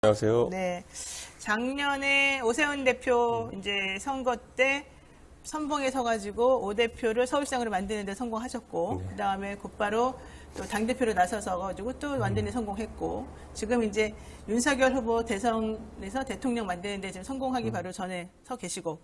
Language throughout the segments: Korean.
안녕하세요. 네. 작년에 오세훈 대표 이제 선거 때 선봉에 서가지고 오 대표를 서울시장으로 만드는데 성공하셨고, 그 다음에 곧바로 또 당대표로 나서서 가지고 또 완전히 성공했고, 지금 이제 윤석열 후보 대선에서 대통령 만드는데 지금 성공하기 바로 전에 서 계시고.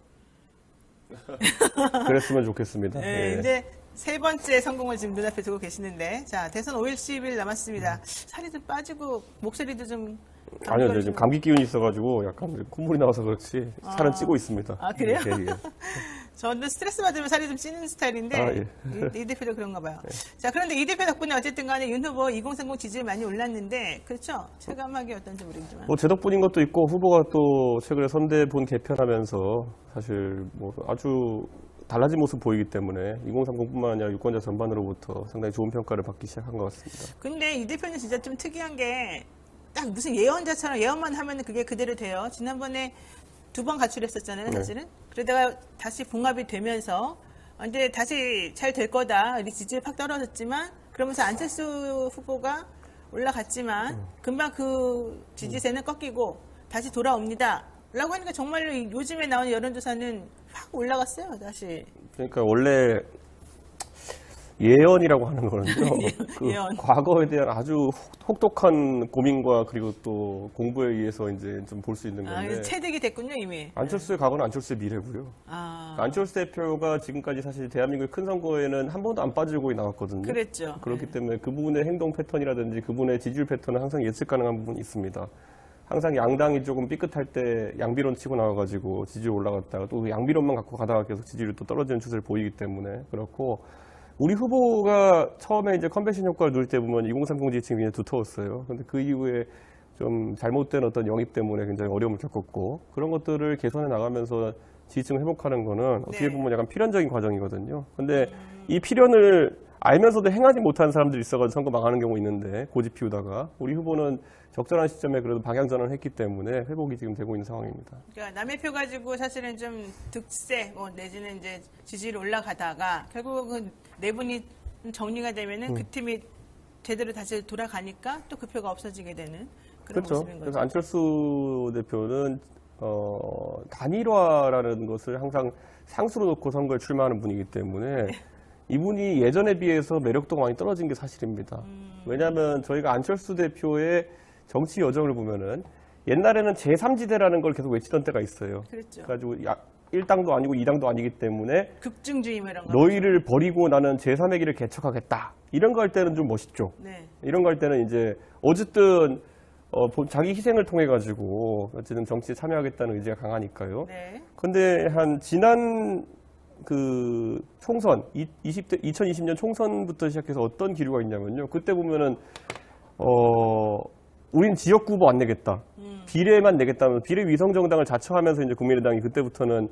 그랬으면 좋겠습니다. 네, 예. 이제 세 번째 성공을 지금 눈앞에 두고 계시는데, 자, 대선 5일 10일 남았습니다. 살이 좀 빠지고, 목소리도 좀. 아니요, 저 지금 감기 기운이 있어가지고 약간 콧물이 나와서 그렇지 살은 찌고 있습니다. 아, 그래요? 예, 예. 저는 스트레스 받으면 살이 좀 찌는 스타일인데, 아, 예. 이 대표도 그런가 봐요. 자, 그런데 이 대표 덕분에 어쨌든 간에 윤 후보 2030 지지율 많이 올랐는데, 그렇죠? 체감하기 어떤지 모르겠지만. 뭐 제 덕분인 것도 있고 후보가 또 최근에 선대본 개편하면서 사실 뭐 아주 달라진 모습 보이기 때문에 2030뿐만 아니라 유권자 전반으로부터 상당히 좋은 평가를 받기 시작한 것 같습니다. 근데 이 대표는 진짜 좀 특이한 게, 딱 무슨 예언자처럼 예언만 하면 그게 그대로 돼요. 지난번에 2번 가출했었잖아요, 사실은. 그러다가 다시 봉합이 되면서, 이제 다시 잘 될 거다. 우리 지지율 팍 떨어졌지만, 그러면서 안철수 후보가 올라갔지만, 금방 그 지지세는 꺾이고, 다시 돌아옵니다. 라고 하니까 정말로 요즘에 나오는 여론조사는 확 올라갔어요, 다시. 그러니까 원래 예언이라고 하는 거는요. 그 예언. 과거에 대한 아주 혹독한 고민과 그리고 또 공부에 의해서 이제 좀 볼 수 있는 아, 건데. 체득이 됐군요, 이미. 안철수의 과거는 안철수의 미래고요. 아, 안철수 대표가 지금까지 사실 대한민국의 큰 선거에는 한 번도 안 빠지고 나왔거든요. 그랬죠. 그렇기 때문에 그분의 행동 패턴이라든지 그분의 지지율 패턴은 항상 예측 가능한 부분이 있습니다. 항상 양당이 조금 삐끗할 때 양비론 치고 나와가지고 지지율 올라갔다가 또 그 양비론만 갖고 가다가 계속 지지율이 또 떨어지는 추세를 보이기 때문에 그렇고, 우리 후보가 처음에 이제 컨벤션 효과를 누릴 때 보면 2030 지지층이 굉장히 두터웠어요. 근데 그 이후에 좀 잘못된 어떤 영입 때문에 굉장히 어려움을 겪었고, 그런 것들을 개선해 나가면서 지지층을 회복하는 거는 어떻게 네. 보면 약간 필연적인 과정이거든요. 근데 이 필연을 알면서도 행하지 못한 사람들이 있어가지고 선거 망하는 경우 있는데, 고집 피우다가. 우리 후보는 적절한 시점에 그래도 방향전환을 했기 때문에 회복이 지금 되고 있는 상황입니다. 그러니까 남의 표 가지고 사실은 좀 득세, 내지는 이제 지지율 올라가다가 결국은 내분이 정리가 되면은 그 팀이 제대로 다시 돌아가니까 또 그 표가 없어지게 되는 그런 그렇죠. 모습인 거죠. 그래서 안철수 대표는 단일화라는 것을 항상 상수로 놓고 선거에 출마하는 분이기 때문에 이분이 예전에 비해서 매력도가 많이 떨어진 게 사실입니다. 왜냐하면 저희가 안철수 대표의 정치 여정을 보면은 옛날에는 제3지대라는 걸 계속 외치던 때가 있어요. 그렇죠. 그래가지고 1당도 아니고 2당도 아니기 때문에 극중주의 뭐 이런 거. 너희를 버리고 나는 제3의 길을 개척하겠다. 이런 거 할 때는 좀 멋있죠. 네. 이런 거 할 때는 이제 어쨌든 자기 희생을 통해 가지고 어쨌든 정치에 참여하겠다는 의지가 강하니까요. 네. 근데 한 지난 그 총선 2020년 총선부터 시작해서 어떤 기류가 있냐면요. 그때 보면은 우린 지역구 후보 안 내겠다. 비례만 내겠다면 비례 위성 정당을 자처하면서 이제 국민의당이 그때부터는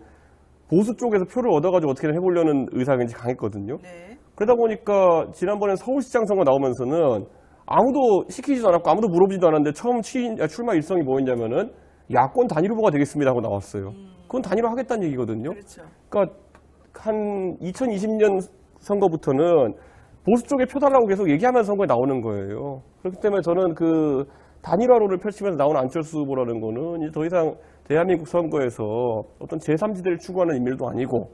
보수 쪽에서 표를 얻어가지고 어떻게든 해보려는 의사가 굉장히 강했거든요. 네. 그러다 보니까 지난번에 서울시장 선거 나오면서는 아무도 시키지도 않았고 아무도 물어보지도 않았는데 처음 출마 일성이 뭐였냐면은 야권 단일 후보가 되겠습니다 하고 나왔어요. 그건 단일화 하겠다는 얘기거든요. 그렇죠. 그러니까 한 2020년 선거부터는 보수 쪽에 표 달라고 계속 얘기하면서 선거에 나오는 거예요. 그렇기 때문에 저는 그 단일화론을 펼치면서 나오는 안철수 후보라는 거는 이제 더 이상 대한민국 선거에서 어떤 제3지대를 추구하는 인물도 아니고,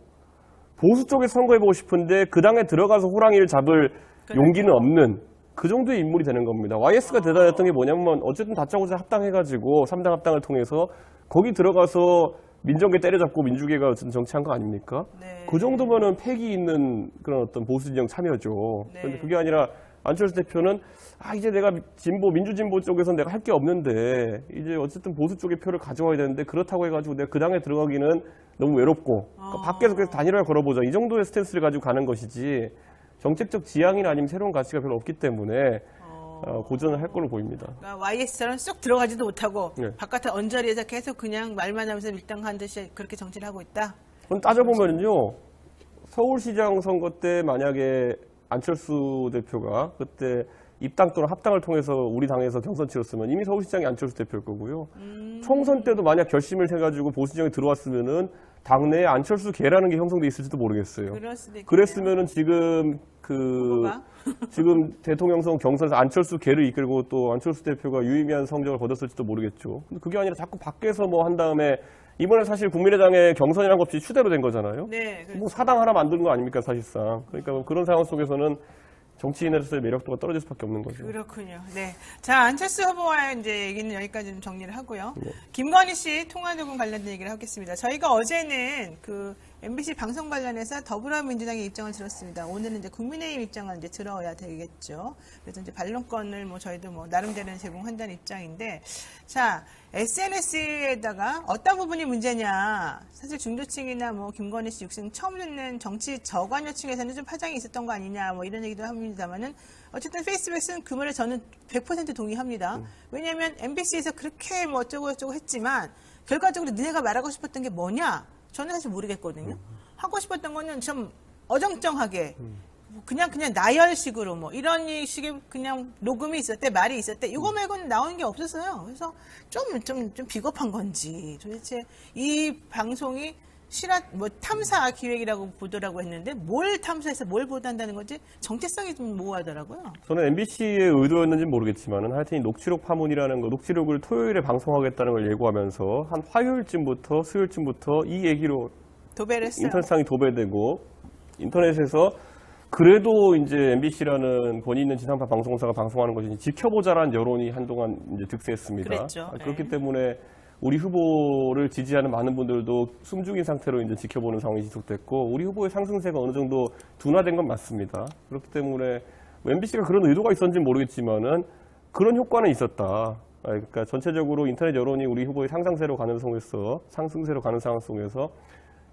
보수 쪽에 선거해보고 싶은데 그 당에 들어가서 호랑이를 잡을 용기는 없는 그 정도의 인물이 되는 겁니다. YS가 대단했던 게 뭐냐면 어쨌든 다짜고짜 합당해가지고 3당 합당을 통해서 거기 들어가서 민정계 때려잡고 민주계가 어쨌든 정치한 거 아닙니까? 네. 그 정도면은 패기 있는 그런 어떤 보수 진영 참여죠. 네. 그런데 그게 아니라 안철수 대표는 이제 내가 민주진보 쪽에서 내가 할 게 없는데 이제 어쨌든 보수 쪽의 표를 가져와야 되는데, 그렇다고 해가지고 내가 그 당에 들어가기는 너무 외롭고 그러니까 밖에서 계속 단일화 걸어보자, 이 정도의 스탠스를 가지고 가는 것이지 정책적 지향이나 아니면 새로운 가치가 별로 없기 때문에 고전을 할 걸로 보입니다. 그러니까 YS처럼 쏙 들어가지도 못하고 네. 바깥에 언저리에서 계속 그냥 말만 하면서 밀당한 듯이 그렇게 정치를 하고 있다. 그건 따져보면요, 서울시장 선거 때 만약에 안철수 대표가 그때 입당 또는 합당을 통해서 우리 당에서 경선 치렀으면 이미 서울시장이 안철수 대표일 거고요. 총선 때도 만약 결심을 해가지고 보수진영에 들어왔으면은 당내에 안철수 계라는 게 형성돼 있을지도 모르겠어요. 그럴 수도 있겠네요. 그랬으면은 지금 후보가? 지금 대통령선 경선에서 안철수 계를 이끌고 또 안철수 대표가 유의미한 성적을 거뒀을지도 모르겠죠. 근데 그게 아니라 자꾸 밖에서 뭐 한 다음에 이번에 사실 국민의당의 경선이라는 것 없이 추대로 된 거잖아요. 네, 그렇죠. 뭐 사당 하나 만드는 거 아닙니까 사실상. 그러니까 뭐 그런 상황 속에서는 정치인으로서의 매력도가 떨어질 수밖에 없는 거죠. 그렇군요. 네. 자, 안철수 후보와의 이제 얘기는 여기까지 좀 정리를 하고요. 네. 김건희 씨 통화 녹음 관련된 얘기를 하겠습니다. 저희가 어제는 그 MBC 방송 관련해서 더불어민주당의 입장을 들었습니다. 오늘은 이제 국민의힘 입장을 이제 들어야 되겠죠. 그래서 이제 반론권을 뭐 저희도 뭐 나름대로 제공한다는 입장인데, 자, SNS에다가 어떤 부분이 문제냐. 사실 중도층이나 뭐 김건희 씨 육성 처음 듣는 정치 저관여층에서는 좀 파장이 있었던 거 아니냐 뭐 이런 얘기도 합니다만은 어쨌든 페이스북에서는 그 말에 저는 100% 동의합니다. 왜냐하면 MBC에서 그렇게 뭐 어쩌고 했지만 결과적으로 너네가 말하고 싶었던 게 뭐냐? 저는 사실 모르겠거든요. 하고 싶었던 거는 좀 어정쩡하게 그냥 나열식으로 뭐 이런 식의 그냥 녹음이 있었대, 말이 있었대. 이거 말고는 나오는 게 없었어요. 그래서 좀 비겁한 건지 도대체 이 방송이 뭐 탐사 기획이라고 보더라고 했는데 뭘 탐사해서 뭘 보도한다는 건지 정체성이 좀 모호하더라고요. 저는 MBC의 의도였는지 모르겠지만은 하여튼 이 녹취록 파문이라는 거, 녹취록을 토요일에 방송하겠다는 걸 예고하면서 한 화요일쯤부터 수요일쯤부터 이 얘기로 도배를 했어요. 인터넷상이 도배되고 인터넷에서 그래도 이제 MBC라는 권위 있는 지상파 방송사가 방송하는 것이 지켜보자라는 여론이 한동안 이제 득세했습니다. 그랬죠. 그렇기 네. 때문에 우리 후보를 지지하는 많은 분들도 숨죽인 상태로 이제 지켜보는 상황이 지속됐고 우리 후보의 상승세가 어느 정도 둔화된 건 맞습니다. 그렇기 때문에 MBC가 그런 의도가 있었는지는 모르겠지만은 그런 효과는 있었다. 그러니까 전체적으로 인터넷 여론이 우리 후보의 상승세로 가는 상황 속에서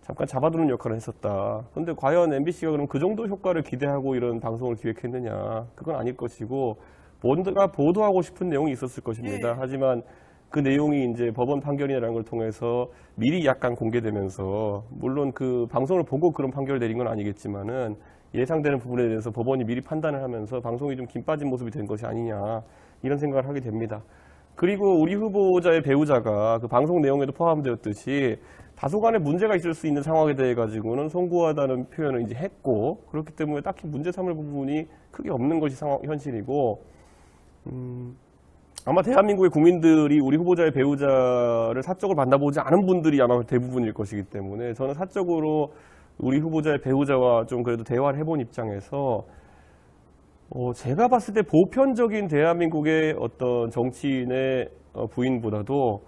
잠깐 잡아두는 역할을 했었다. 그런데 과연 MBC가 그럼 그 정도 효과를 기대하고 이런 방송을 기획했느냐? 그건 아닐 것이고 뭔가 보도하고 싶은 내용이 있었을 것입니다. 네. 하지만 그 내용이 이제 법원 판결이라는 걸 통해서 미리 약간 공개되면서 물론 그 방송을 보고 그런 판결을 내린 건 아니겠지만은 예상되는 부분에 대해서 법원이 미리 판단을 하면서 방송이 좀 김 빠진 모습이 된 것이 아니냐 이런 생각을 하게 됩니다. 그리고 우리 후보자의 배우자가 그 방송 내용에도 포함되었듯이 다소간의 문제가 있을 수 있는 상황에 대해 가지고는 송구하다는 표현을 이제 했고 그렇기 때문에 딱히 문제 삼을 부분이 크게 없는 것이 현실이고 아마 대한민국의 국민들이 우리 후보자의 배우자를 사적으로 만나보지 않은 분들이 아마 대부분일 것이기 때문에 저는 사적으로 우리 후보자의 배우자와 좀 그래도 대화를 해본 입장에서 제가 봤을 때 보편적인 대한민국의 어떤 정치인의 부인보다도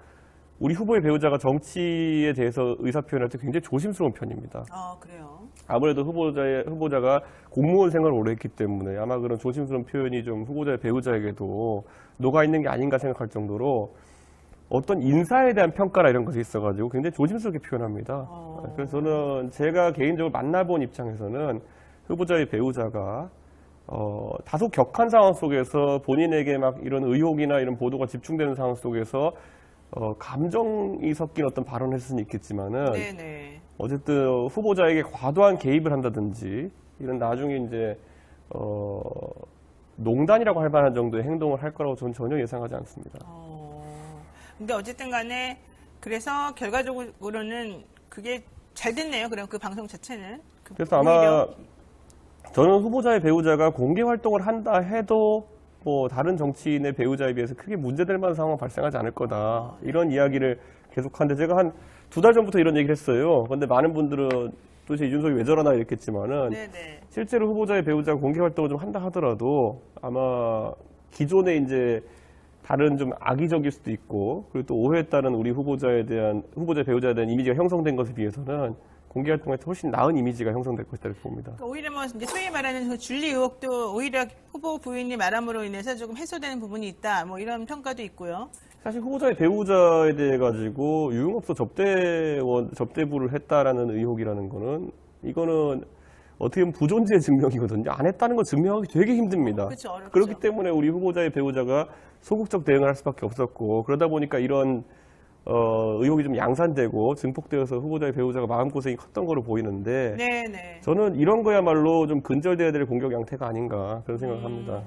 우리 후보의 배우자가 정치에 대해서 의사표현할 때 굉장히 조심스러운 편입니다. 그래요. 아무래도 후보자가 공무원 생활을 오래 했기 때문에 아마 그런 조심스러운 표현이 좀 후보자의 배우자에게도 녹아있는 게 아닌가 생각할 정도로 어떤 인사에 대한 평가나 이런 것이 있어가지고 굉장히 조심스럽게 표현합니다. 그래서 저는 제가 개인적으로 만나본 입장에서는 후보자의 배우자가 다소 격한 상황 속에서 본인에게 막 이런 의혹이나 이런 보도가 집중되는 상황 속에서 감정이 섞인 어떤 발언을 했을 수는 있겠지만은 네네. 어쨌든 후보자에게 과도한 개입을 한다든지 이런 나중에 이제 농단이라고 할 만한 정도의 행동을 할 거라고 저는 전혀 예상하지 않습니다. 근데 어쨌든 간에 그래서 결과적으로는 그게 잘 됐네요. 그럼 그 방송 자체는. 그래서 아마 저는 후보자의 배우자가 공개 활동을 한다 해도 뭐 다른 정치인의 배우자에 비해서 크게 문제될 만한 상황은 발생하지 않을 거다. 이런 이야기를 계속하는데 제가 한 2달 전부터 이런 얘기를 했어요. 그런데 많은 분들은 도대체 이준석이 왜 저러나 이랬겠지만은 네네. 실제로 후보자의 배우자가 공개 활동을 좀 한다 하더라도 아마 기존에 이제 다른 좀 악의적일 수도 있고 그리고 또 오해에 따른 우리 후보자의 배우자에 대한 이미지가 형성된 것에 비해서는 공개 활동에서 훨씬 나은 이미지가 형성될 것이다 이렇게 봅니다. 그러니까 오히려 뭐 이제 소위 말하는 그 준리 의혹도 오히려 후보 부인이 말함으로 인해서 조금 해소되는 부분이 있다. 뭐 이런 평가도 있고요. 사실 후보자의 배우자에 대해 가지고 유흥업소 접대부를 했다라는 의혹이라는 거는 이거는 어떻게 보면 부존재 증명이거든요. 안 했다는 걸 증명하기 되게 힘듭니다. 그렇죠, 어렵죠. 그렇기 때문에 우리 후보자의 배우자가 소극적 대응을 할 수밖에 없었고 그러다 보니까 이런 의혹이 좀 양산되고 증폭되어서 후보자의 배우자가 마음고생이 컸던 거로 보이는데 네네. 저는 이런 거야말로 좀 근절돼야 될 공격 양태가 아닌가 그런 생각을 합니다.